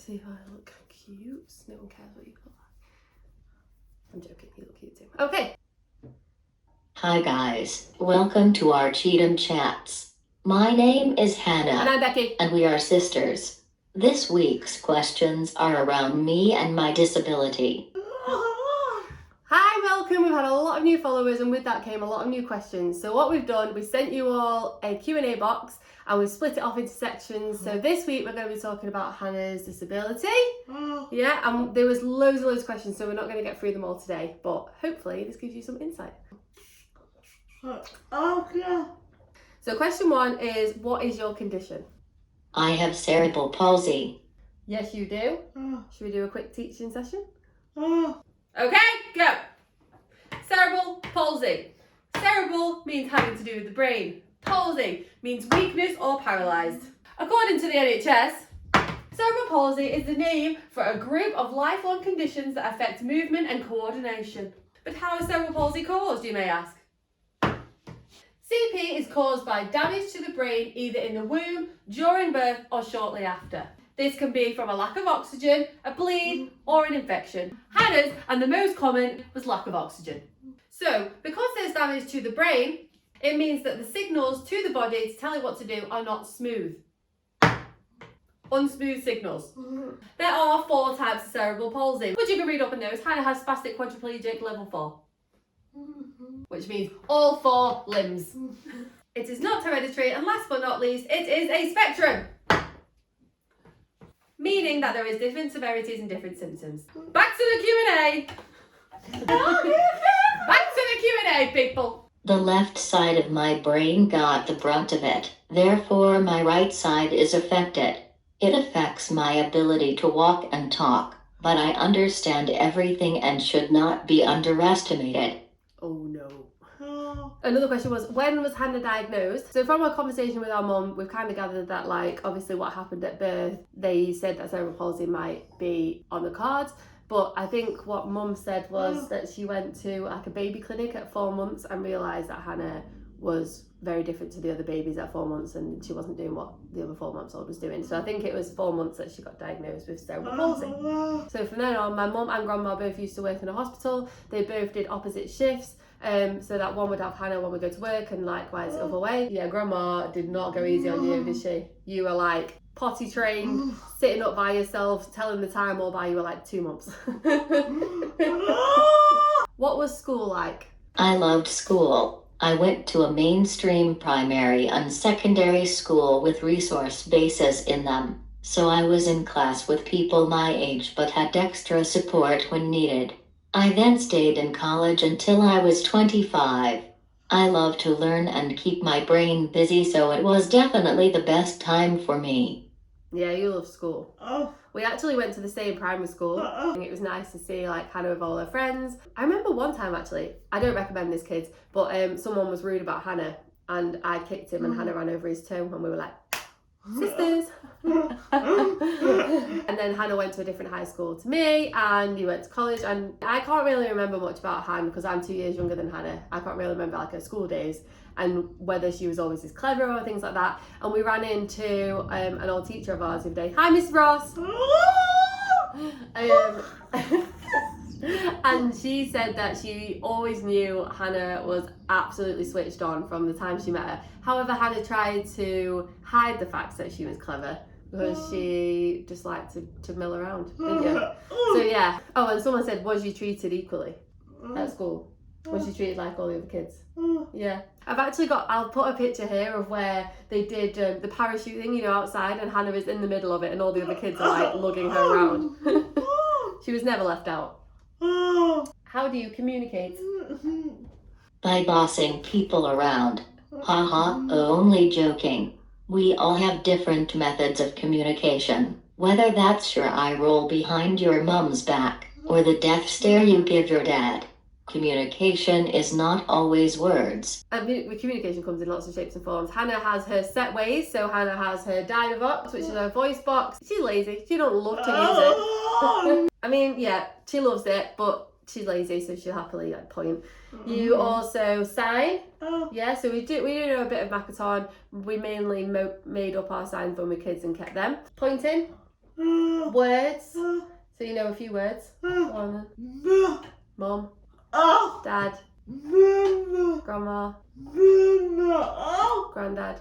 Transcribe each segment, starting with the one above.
see if I look cute. No one cares what you look like. I'm joking, you look cute too. Okay. Hi guys, welcome to our Cheetham Chats. My name is Hannah. And I'm Becky. And we are sisters. This week's questions are around me and my disability. Hi, welcome. We've had a lot of new followers and with that came a lot of new questions. So what we've done, we sent you all a Q&A box and we've split it off into sections. So this week we're going to be talking about Hannah's disability. Yeah, and there was loads of questions, so we're not going to get through them all today, but hopefully this gives you some insight. Oh, yeah. So question 1 is, what is your condition? I have cerebral palsy. Yes, you do. Should we do a quick teaching session? Oh. Okay, go. Cerebral palsy. Cerebral means having to do with the brain. Palsy means weakness or paralysed. According to the NHS, cerebral palsy is the name for a group of lifelong conditions that affect movement and coordination. But how is cerebral palsy caused, you may ask? CP is caused by damage to the brain either in the womb, during birth or shortly after. This can be from a lack of oxygen, a bleed or an infection. Hannah's, and the most common, was lack of oxygen. So, because there's damage to the brain, it means that the signals to the body to tell it what to do are not smooth. Unsmooth signals. There are 4 types of cerebral palsy, which you can read up in those. Hannah has spastic quadriplegic level 4. Which means all 4 limbs. It is not hereditary, and last but not least, it is a spectrum. Meaning that there is different severities and different symptoms. Back to the Q&A. Back to the Q&A, people. The left side of my brain got the brunt of it, therefore my right side is affected. It affects my ability to walk and talk, but I understand everything and should not be underestimated. Oh no. Another question was, when was Hannah diagnosed? So from our conversation with our mum, we've kind of gathered that, like, obviously what happened at birth, they said that cerebral palsy might be on the cards. But I think what mum said was that she went to like a baby clinic at 4 months and realised that Hannah was very different to the other babies at 4 months and she wasn't doing what the other 4 months old was doing. So I think it was 4 months that she got diagnosed with cerebral palsy. So from then on, my mum and grandma both used to work in a hospital. They both did opposite shifts. So that one would have Hannah, one would go to work, and likewise the other way. Yeah, grandma did not go easy on you, did she? You were like potty trained, sitting up by yourself, telling the time all by you were like 2 months. What was school like? I loved school. I went to a mainstream primary and secondary school with resource bases in them. So I was in class with people my age but had extra support when needed. I then stayed in college until I was 25. I love to learn and keep my brain busy, so it was definitely the best time for me. Yeah, you love school. We actually went to the same primary school. And it was nice to see like Hannah with all her friends. I remember one time actually, I don't recommend this kids, but someone was rude about Hannah and I kicked him and Hannah ran over his toe and we were like, sisters. And then Hannah went to a different high school to me and you went to college, and I can't really remember much about Hannah because I'm 2 years younger than Hannah. I can't really remember like her school days and whether she was always as clever or things like that. And we ran into an old teacher of ours the other day. Hi, Miss Ross. And she said that she always knew Hannah was absolutely switched on from the time she met her. However, Hannah tried to hide the fact that she was clever because she just liked to mill around, didn't you? So yeah. Oh, and someone said, was you treated equally at school? Was you treated like all the other kids? Yeah. I've actually I'll put a picture here of where they did the parachute thing, you know, outside, and Hannah is in the middle of it and all the other kids are like lugging her around. She was never left out. How do you communicate? By bossing people around. Haha, only joking. We all have different methods of communication, whether that's your eye roll behind your mom's back, or the death stare you give your dad. Communication is not always words. And communication comes in lots of shapes and forms. Hannah has her set ways, so Hannah has her Dynavox, which is her voice box. She's lazy, she don't love to use it. I mean, yeah, she loves it, but she's lazy, so she'll happily like point. You also sign. Yeah, so we do know a bit of Makaton. We mainly made up our signs when we were kids and kept them. Pointing. Words. So you know a few words. Go on then. Mum. Dad. Grandma. Granddad.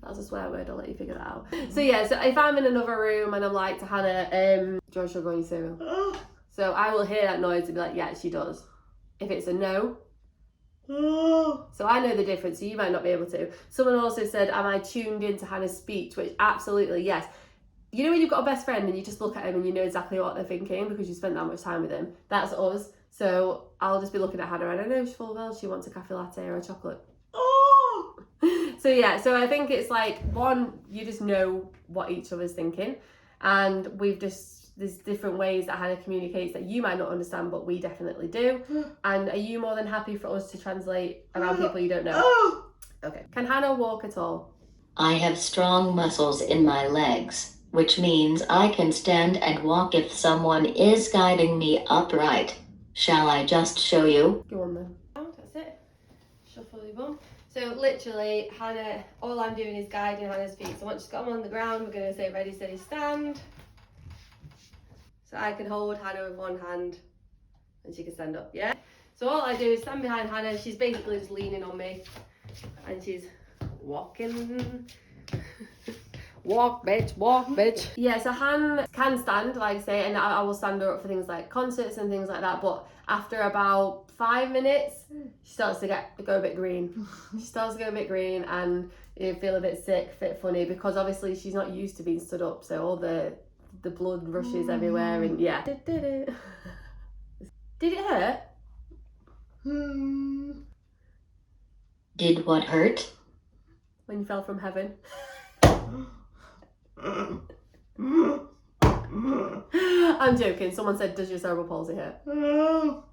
That's a swear word, I'll let you figure that out. So yeah, so if I'm in another room and I'm like to Hannah, do you want sugar on your cereal? So I will hear that noise and be like, yeah, she does. If it's a no. So I know the difference, so you might not be able to. Someone also said, am I tuned into Hannah's speech? Which absolutely, yes. You know when you've got a best friend and you just look at him and you know exactly what they're thinking because you spent that much time with them? That's us. So I'll just be looking at Hannah and I know she's full well she wants a cafe latte or a chocolate. So yeah, so I think it's like, one, you just know what each other's thinking, and there's different ways that Hannah communicates that you might not understand, but we definitely do. And are you more than happy for us to translate around people you don't know? Okay. Can Hannah walk at all? I have strong muscles in my legs, which means I can stand and walk if someone is guiding me upright. Shall I just show you? Go on then. That's it. Shuffle your bum. So literally, Hannah, all I'm doing is guiding Hannah's feet. So once she's got them on the ground, we're going to say ready, steady, stand. So I can hold Hannah with one hand and she can stand up, yeah? So all I do is stand behind Hannah. She's basically just leaning on me and she's walking. Walk, bitch, walk, bitch. Yeah, so Hannah can stand, like I say, and I will stand her up for things like concerts and things like that. But after about 5 minutes, she starts to go a bit green. She starts to go a bit green and you feel a bit sick, a bit funny, because obviously she's not used to being stood up. So all the blood rushes everywhere and yeah. Did it hurt? Did what hurt? When you fell from heaven. I'm joking. Someone said, does your cerebral palsy hurt? No.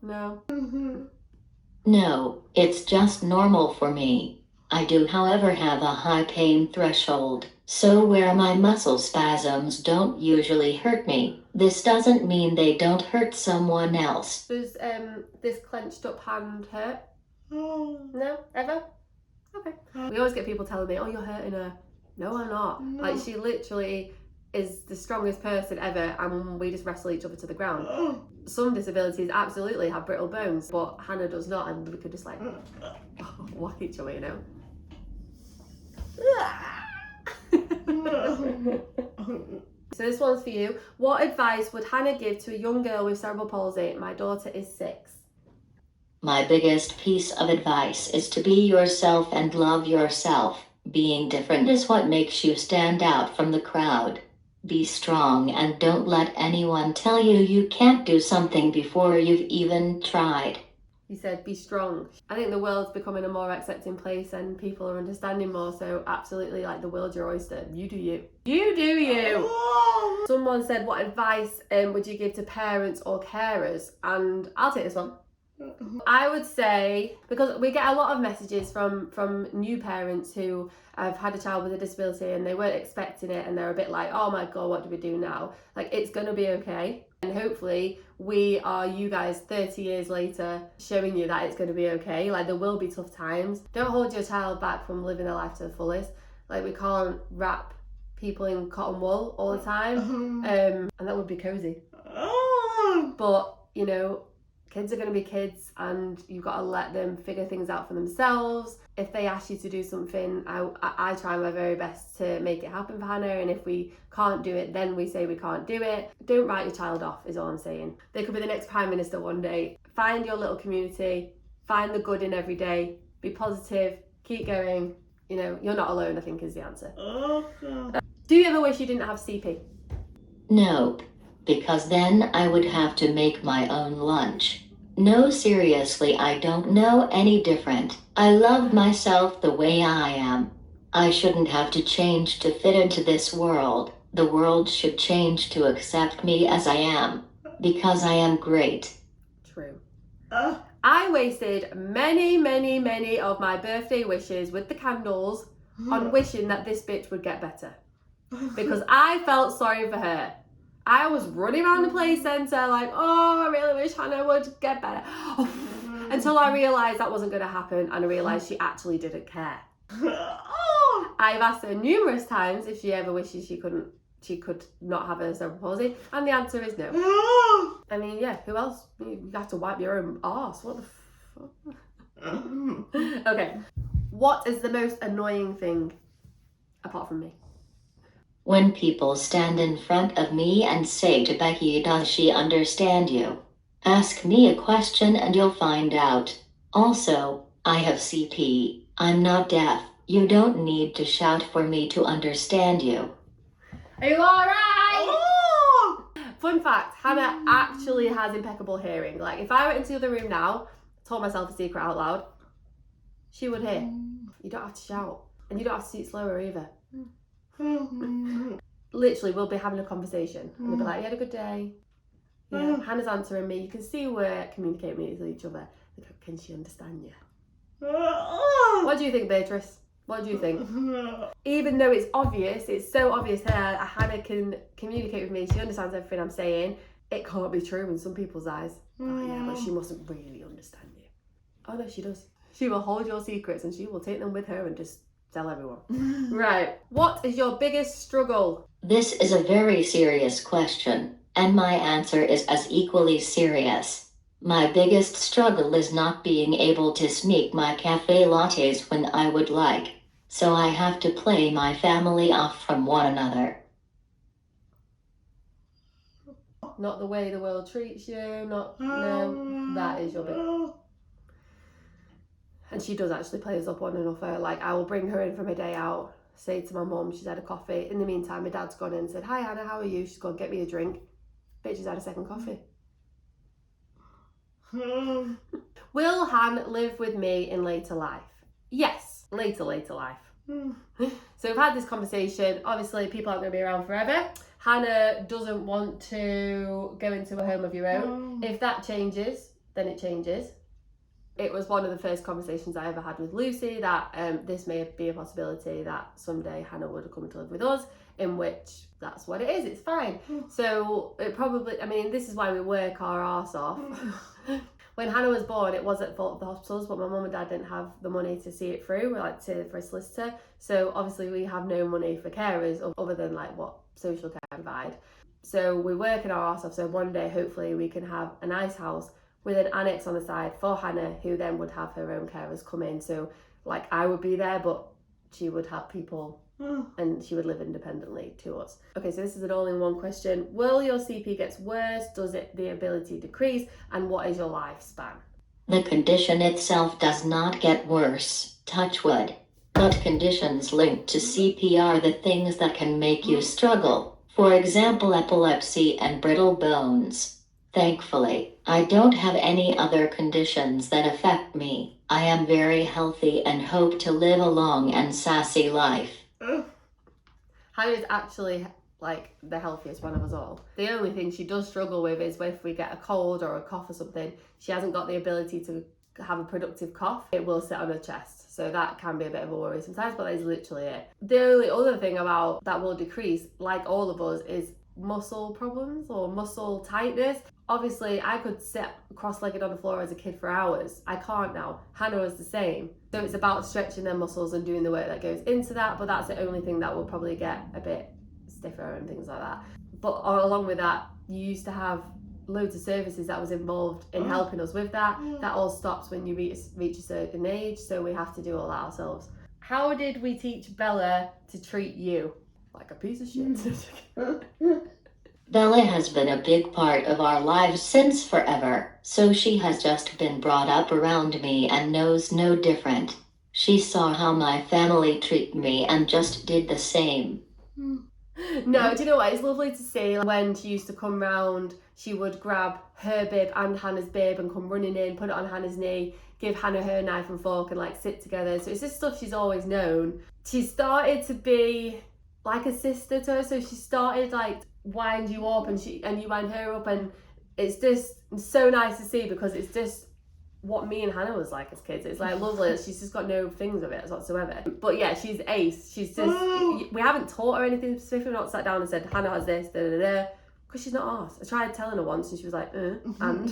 No, it's just normal for me. I do, however, have a high pain threshold, so where my muscle spasms don't usually hurt me, this doesn't mean they don't hurt someone else. Does this clenched up hand hurt? No? Ever? Okay. We always get people telling me, oh, you're hurting her. No, I'm not. No. Like, she literally is the strongest person ever, and we just wrestle each other to the ground. Some disabilities absolutely have brittle bones, but Hannah does not, and we could just like whack each other, you know. So this one's for you. What advice would Hannah give to a young girl with cerebral palsy? My daughter is 6. My biggest piece of advice is to be yourself and love yourself. Being different is what makes you stand out from the crowd. Be strong and don't let anyone tell you you can't do something before you've even tried. You said be strong. I think the world's becoming a more accepting place and people are understanding more, so absolutely, like, the world's your oyster. You do you. You do you! Someone said, what advice would you give to parents or carers? And I'll take this one. I would say, because we get a lot of messages from new parents who have had a child with a disability and they weren't expecting it and they're a bit like, oh my god, what do we do now? Like, it's gonna be okay, and hopefully we are you guys 30 years later showing you that it's gonna be okay. Like, there will be tough times. Don't hold your child back from living their life to the fullest. Like, we can't wrap people in cotton wool all the time, and that would be cozy. But you know, kids are going to be kids and you've got to let them figure things out for themselves. If they ask you to do something, I try my very best to make it happen for Hannah, and if we can't do it, then we say we can't do it. Don't write your child off is all I'm saying. They could be the next Prime Minister one day. Find your little community, find the good in every day, be positive, keep going. You know, you're not alone, I think, is the answer. Do you ever wish you didn't have CP? No, because then I would have to make my own lunch. No, seriously, I don't know any different. I love myself the way I am. I shouldn't have to change to fit into this world. The world should change to accept me as I am, because I am great. True. I wasted many of my birthday wishes with the candles on wishing that this bitch would get better. Because I felt sorry for her. I was running around the play centre like, oh, I really wish Hannah would get better. Until I realised that wasn't going to happen, and I realised she actually didn't care. I've asked her numerous times if she ever wishes she could not have a cerebral palsy, and the answer is no. I mean, yeah, who else? You have to wipe your own arse. What the fuck? Okay. What is the most annoying thing apart from me? When people stand in front of me and say to Becky, does she understand you? Ask me a question and you'll find out. Also, I have CP. I'm not deaf. You don't need to shout for me to understand you. Are you alright? Fun fact, Hannah actually has impeccable hearing. Like, if I went into the other room now, told myself a secret out loud, she would hear. You don't have to shout. And you don't have to speak slower either. Literally, we'll be having a conversation. And they'll be like, you had a good day? Yeah. Hannah's answering me. You can see we're communicating with each other. Can she understand you? What do you think, Beatrice? What do you think? Even though it's obvious, it's so obvious here, Hannah can communicate with me, she understands everything I'm saying, it can't be true in some people's eyes. Oh yeah, but she mustn't really understand you. Oh no, she does. She will hold your secrets and she will take them with her and just tell everyone. Right. What is your biggest struggle? This is a very serious question, and my answer is as equally serious. My biggest struggle is not being able to sneak my cafe lattes when I would like, so I have to play my family off from one another. Not the way the world treats you, no, that is your big. And she does actually play us up one another. Like, I will bring her in from a day out, say to my mum she's had a coffee. In the meantime, my dad's gone in and said, hi Hannah, how are you? She's gone, get me a drink. Bitch has had a second coffee. Will Han live with me in later life? Yes, later life. So we've had this conversation. Obviously, people aren't going to be around forever. Hannah doesn't want to go into a home of your own. If that changes, then it changes. It was one of the first conversations I ever had with Lucy that this may be a possibility that someday Hannah would come to live with us, in which that's what it is, it's fine. So it probably, I mean, this is why we work our arse off. When Hannah was born, it was at fault of the hospitals, but my mum and dad didn't have the money to see it through, for a solicitor. So obviously we have no money for carers other than like what social care provide. So we're working our arse off, so one day hopefully we can have a nice house with an annex on the side for Hannah, who then would have her own carers come in. So like I would be there, but she would have people and she would live independently to us. Okay, so this is an all-in-one question. Will your CP get worse? Does the ability decrease? And what is your lifespan? The condition itself does not get worse, touch wood. But conditions linked to CP are the things that can make you struggle. For example, epilepsy and brittle bones. Thankfully, I don't have any other conditions that affect me. I am very healthy and hope to live a long and sassy life. Hannah is actually like the healthiest one of us all. The only thing she does struggle with is if we get a cold or a cough or something, she hasn't got the ability to have a productive cough. It will sit on her chest. So that can be a bit of a worry sometimes, but that is literally it. The only other thing about that will decrease, like all of us, is muscle problems or muscle tightness. Obviously, I could sit cross-legged on the floor as a kid for hours. I can't now. Hannah was the same. So it's about stretching their muscles and doing the work that goes into that, but that's the only thing that will probably get a bit stiffer and things like that. But along with that, you used to have loads of services that was involved in helping us with that. That all stops when you reach a certain age, so we have to do all that ourselves. How did we teach Bella to treat you? Like a piece of shit. Bella has been a big part of our lives since forever, so she has just been brought up around me and knows no different. She saw how my family treat me and just did the same. No, do you know what? It's lovely to see when she used to come round, she would grab her bib and Hannah's bib and come running in, put it on Hannah's knee, give Hannah her knife and fork and like sit together. So it's just stuff she's always known. She started to be like a sister to her, so she started like wind you up and you wind her up, and it's just so nice to see because it's just what me and Hannah was like as kids. It's like lovely. She's just got no things of it whatsoever. But yeah, she's ace. She's just, we haven't taught her anything specific. We've not sat down and said Hannah has this, because Because she's not ours. I tried telling her once and she was like, and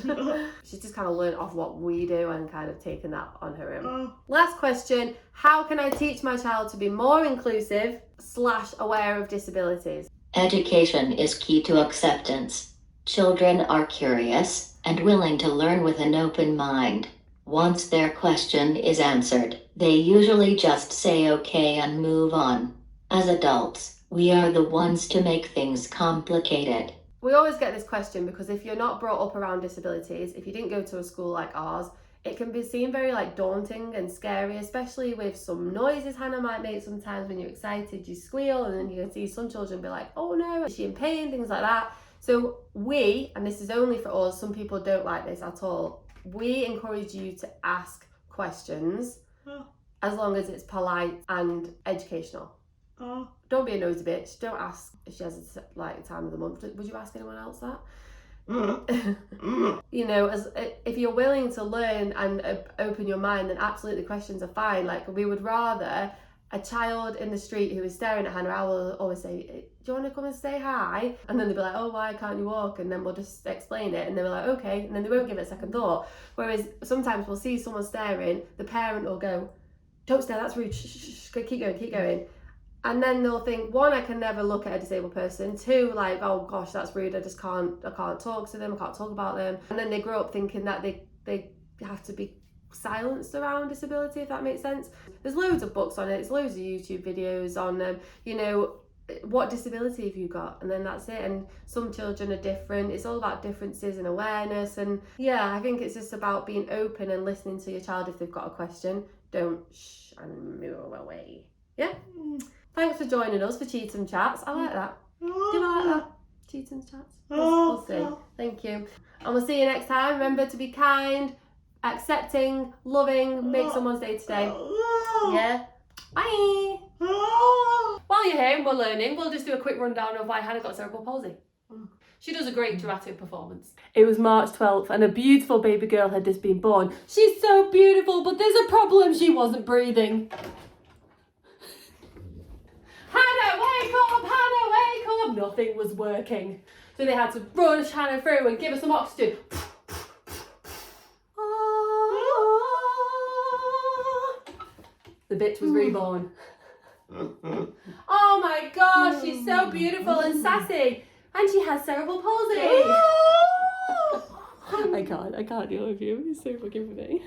she's just kind of learned off what we do and kind of taken that on her own. Last question, how can I teach my child to be more inclusive / aware of disabilities? Education is key to acceptance. Children are curious and willing to learn with an open mind. Once their question is answered, they usually just say okay and move on. As adults, we are the ones to make things complicated. We always get this question because if you're not brought up around disabilities, if you didn't go to a school like ours, it can be seen very like daunting and scary, especially with some noises Hannah might make sometimes when you're excited, you squeal, and then you can see some children be like, oh no, is she in pain, things like that. So we, and this is only for us, some people don't like this at all, we encourage you to ask questions as long as it's polite and educational. Don't be a nosy bitch. Don't ask if she has like time of the month. Would you ask anyone else that? You know, as if you're willing to learn and open your mind, then absolutely questions are fine. Like, we would rather a child in the street who is staring at Hannah, I will always say, do you want to come and say hi? And then they'll be like, oh, why can't you walk? And then we'll just explain it, and they'll be like, okay, and then they won't give it a second thought. Whereas sometimes we'll see someone staring, the parent will go, don't stare, that's rude, shh, keep going. And then they'll think, one, I can never look at a disabled person. Two, like, oh gosh, that's rude. I can't talk to them. I can't talk about them. And then they grow up thinking that they have to be silenced around disability, if that makes sense. There's loads of books on it. There's loads of YouTube videos on, you know, what disability have you got? And then that's it. And some children are different. It's all about differences and awareness. And yeah, I think it's just about being open and listening to your child if they've got a question. Don't shh and move away. Yeah? Thanks for joining us for Cheetham Chats. I like that. Do you like that? Cheetham Chats? We'll see. Thank you. And we'll see you next time. Remember to be kind, accepting, loving, make someone's day today. Yeah? Bye! While you're here and we're learning, we'll just do a quick rundown of why Hannah got cerebral palsy. She does a great dramatic performance. It was March 12th and a beautiful baby girl had just been born. She's so beautiful, but there's a problem. She wasn't breathing. Hannah, wake up! Hannah, wake up! Nothing was working. So they had to rush Hannah through and give her some oxygen. The bitch was reborn. Oh my gosh, she's so beautiful and sassy. And she has cerebral palsy. I can't deal with you. It's so fucking funny.